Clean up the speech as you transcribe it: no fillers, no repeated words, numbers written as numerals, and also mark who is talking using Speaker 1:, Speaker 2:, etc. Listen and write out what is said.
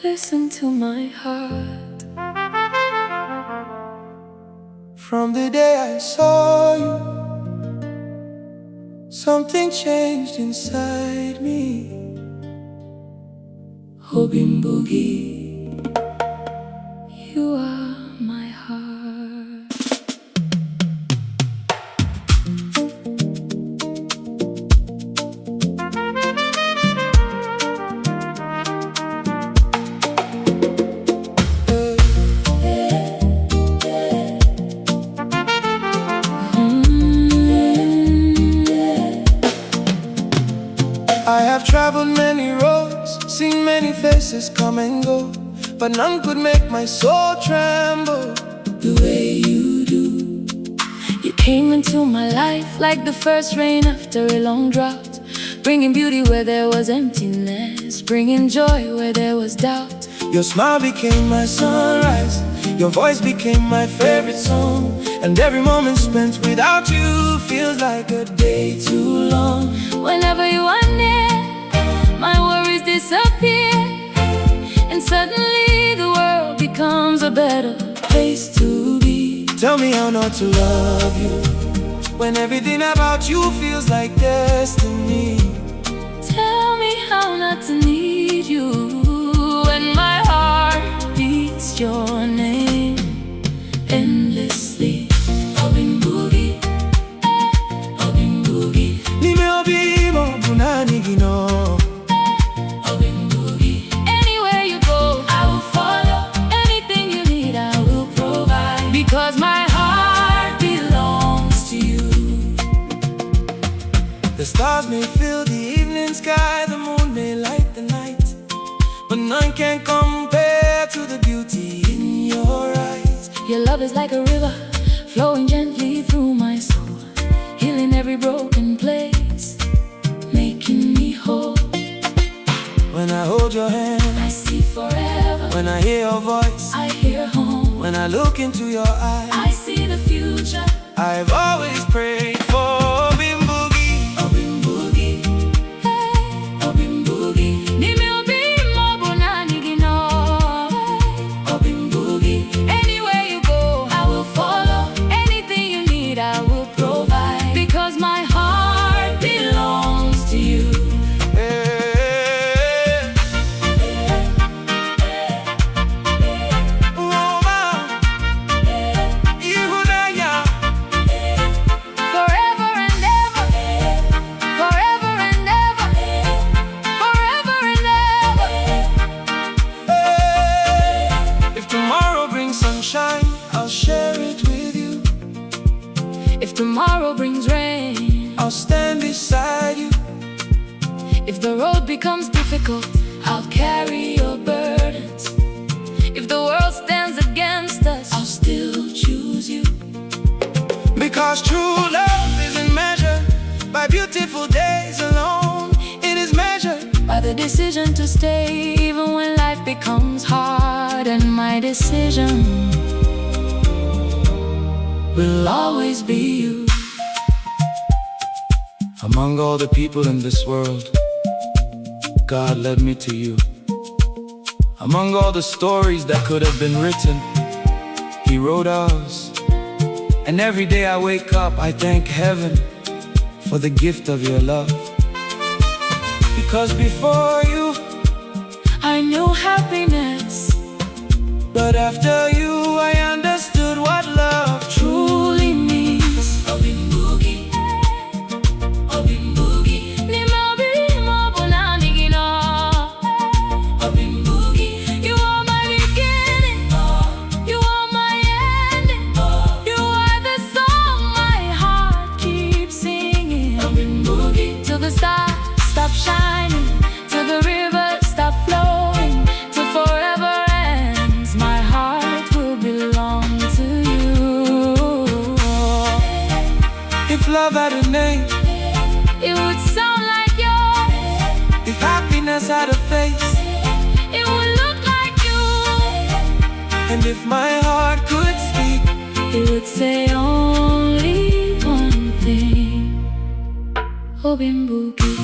Speaker 1: Listen to my heart.
Speaker 2: From the day I saw you, something changed inside me.
Speaker 1: Obim Bu Gi, you are my heart.
Speaker 2: I have traveled many roads, seen many faces come and go, but none could make my soul tremble
Speaker 1: The way you do. You came into my life like the first rain after a long drought, bringing beauty where there was emptiness, bringing joy where there was doubt.
Speaker 2: Your smile became my sunrise, your voice became my favorite song, and every moment spent without you feels like a day too long.
Speaker 1: Whenever you are near, my worries disappear, and suddenly the world becomes a better place to be.
Speaker 2: Tell me how not to love you when everything about you feels like destiny.
Speaker 1: Tell me how not to need you when my heart beats your name endlessly. Obim Bu Gi, Obim Bu Gi,
Speaker 2: Obim Bu Gi.
Speaker 1: Obim Bu Gi. Anywhere you go, I will follow. Anything you need, I will provide, because my heart belongs to you.
Speaker 2: The stars may fill the evening sky, the moon may light the night, but none can compare to the beauty in your eyes.
Speaker 1: Your love is like a river, flowing gently through my soul, healing every broken place, making me whole.
Speaker 2: When I hold your hand,
Speaker 1: I see forever.
Speaker 2: when I hear your voice,
Speaker 1: I hear home.
Speaker 2: when I look into your eyes,
Speaker 1: I see the future.
Speaker 2: I've always prayed for Obim Bu Gi.
Speaker 1: Obim Bu Gi, Obim Bu Gi. Nime obim bu nanigino. Obim Bu Gi. Anywhere you go, I will follow. Anything you need, I will provide, because my heart belongs to you. Forever and ever, forever and ever, forever and ever.
Speaker 2: If tomorrow brings sunshine, I'll share it with you.
Speaker 1: If tomorrow brings rain,
Speaker 2: I'll stand beside you.
Speaker 1: if the road becomes difficult, I'll carry your burdens. If the world stands against us, I'll still choose you.
Speaker 2: Because true love isn't measured by beautiful days alone. It is measured
Speaker 1: By the decision to stay even when life becomes hard, and my decision will always be you.
Speaker 2: Among all the people in this world, God led me to you. Among all the stories that could have been written, He wrote ours. And every day I wake up, I thank heaven for the gift of your love. Because before you,
Speaker 1: I knew happiness,
Speaker 2: but after you, I understood what love
Speaker 1: truly means. Obim Bu Gi, Obim Bu Gi. Nime obim bu nanigino. Obim Bu Gi. You are my beginning, you are my ending, you are the song my heart keeps singing. Obim Bu Gi. Till the stars stop shining, till the rivers stop flowing, till forever ends, my heart will belong to you.
Speaker 2: If love had a name,
Speaker 1: It would sound like yours.
Speaker 2: if happiness had a face,
Speaker 1: It would look like you.
Speaker 2: and if my heart could speak,
Speaker 1: It would say only one thing. Obim Bu Gi.